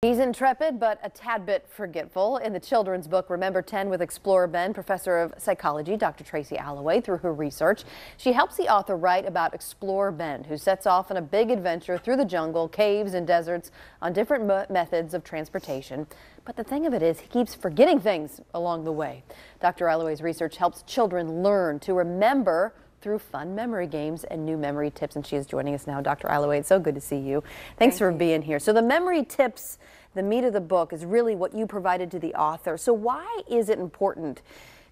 He's intrepid, but a tad bit forgetful. In the children's book, Remember 10 with Explorer Ben, Professor of Psychology, Dr. Tracy Alloway, through her research, she helps the author write about Explorer Ben, who sets off on a big adventure through the jungle, caves, and deserts on different methods of transportation. But the thing of it is, he keeps forgetting things along the way. Dr. Alloway's research helps children learn to remember through fun memory games and new memory tips. And she is joining us now. Dr. Alloway, it's so good to see you. Thanks for being here. So the memory tips, the meat of the book, is really what you provided to the author. So why is it important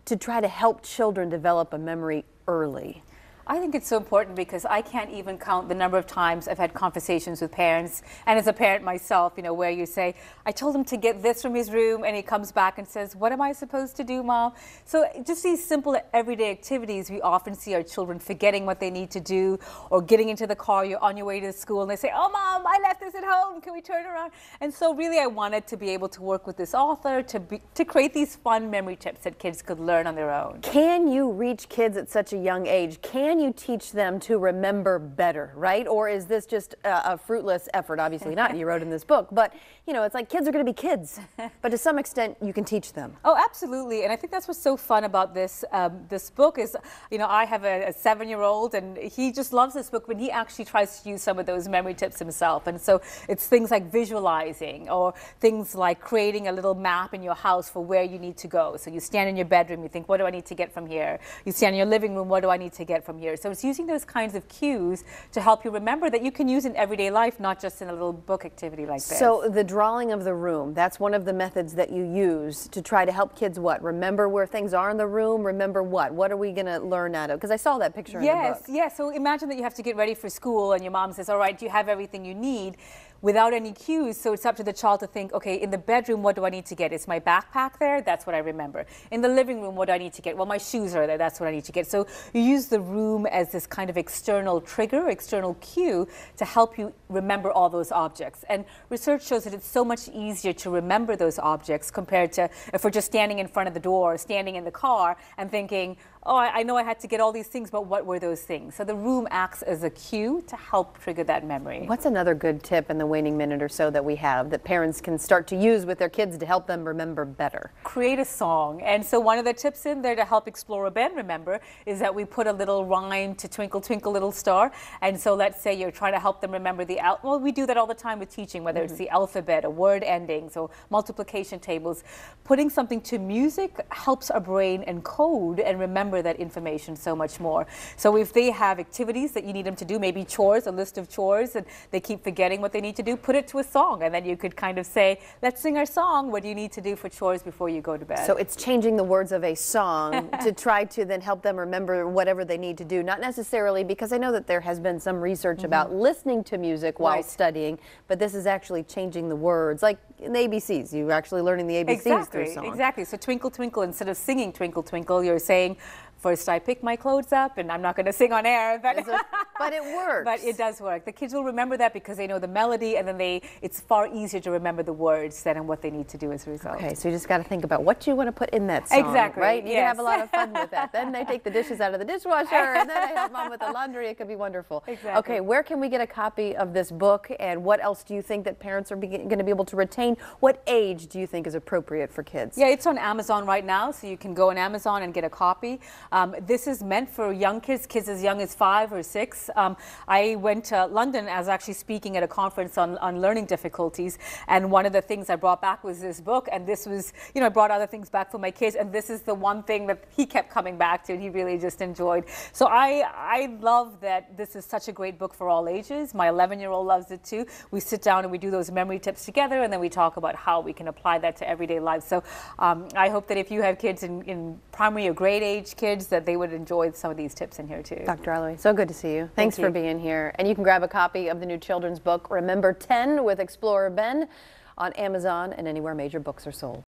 to try to help children develop a memory early? I think it's so important because I can't even count the number of times I've had conversations with parents, and as a parent myself, you know, where you say, I told him to get this from his room, and he comes back and says, what am I supposed to do, Mom? So just these simple everyday activities, we often see our children forgetting what they need to do, or getting into the car, you're on your way to school, and they say, oh, Mom, I left this at home, can we turn around? And so really I wanted to be able to work with this author to create these fun memory tips that kids could learn on their own. Can you reach kids at such a young age? Can you teach them to remember better, right? Or is this just a fruitless effort? Obviously not. You wrote in this book, but you know, it's like kids are going to be kids, but to some extent you can teach them. Oh, absolutely. And I think that's what's so fun about this this book is, you know, I have a 7-year-old and he just loves this book when he actually tries to use some of those memory tips himself. And so it's things like visualizing, or things like creating a little map in your house for where you need to go. So you stand in your bedroom, you think, what do I need to get from here? You stand in your living room, what do I need to get from here? So it's using those kinds of cues to help you remember that you can use in everyday life, not just in a little book activity like this. So the drawing of the room, that's one of the methods that you use to try to help kids what? Remember where things are in the room? Remember what? What are we going to learn out of? Because I saw that picture in the book. Yes. So imagine that you have to get ready for school and your mom says, all right, do you have everything you need? Without any cues, so it's up to the child to think, okay, in the bedroom, what do I need to get? Is my backpack there? That's what I remember. In the living room, what do I need to get? Well, my shoes are there. That's what I need to get. So you use the room as this kind of external trigger, external cue to help you remember all those objects. And research shows that it's so much easier to remember those objects compared to if we're just standing in front of the door or standing in the car and thinking, oh, I know I had to get all these things, but what were those things? So the room acts as a cue to help trigger that memory. What's another good tip in the waning minute or so that we have that parents can start to use with their kids to help them remember better? Create a song. And so one of the tips in there to help Explorer Ben remember is that we put a little rhyme to Twinkle Twinkle Little Star. And so let's say you're trying to help them remember well, we do that all the time with teaching, whether it's the alphabet or word endings or multiplication tables. Putting something to music helps our brain encode and remember that information so much more. So if they have activities that you need them to do, maybe chores, a list of chores, and they keep forgetting what they need to do, put it to a song, and then you could kind of say, let's sing our song. What do you need to do for chores before you go to bed? So it's changing the words of a song to try to then help them remember whatever they need to do. Not necessarily, because I know that there has been some research about listening to music while studying, but this is actually changing the words, like in the ABCs. You're actually learning the ABCs through song. Exactly. So Twinkle Twinkle, instead of singing Twinkle Twinkle, you're saying, first I pick my clothes up, and I'm not going to sing on air, but it works. But it does work. The kids will remember that because they know the melody, and then it's far easier to remember the words than in what they need to do as a result. Okay, so you just got to think about what you want to put in that song. Exactly. Right? You can have a lot of fun with that. Then they take the dishes out of the dishwasher, and then they help mom with the laundry. It could be wonderful. Exactly. Okay, where can we get a copy of this book, and what else do you think that parents are going to be able to retain? What age do you think is appropriate for kids? Yeah, it's on Amazon right now, so you can go on Amazon and get a copy. This is meant for young kids as young as 5 or 6. I went to London. I was actually speaking at a conference on learning difficulties, and one of the things I brought back was this book, and this was, you know, I brought other things back for my kids, and this is the one thing that he kept coming back to and he really just enjoyed. So I love that this is such a great book for all ages. My 11-year-old loves it too. We sit down and we do those memory tips together, and then we talk about how we can apply that to everyday life. So I hope that if you have kids in primary or grade age kids, that they would enjoy some of these tips in here too. Dr. Alloway, so good to see you. Thanks for being here. And you can grab a copy of the new children's book, Remember 10 with Explorer Ben, on Amazon and anywhere major books are sold.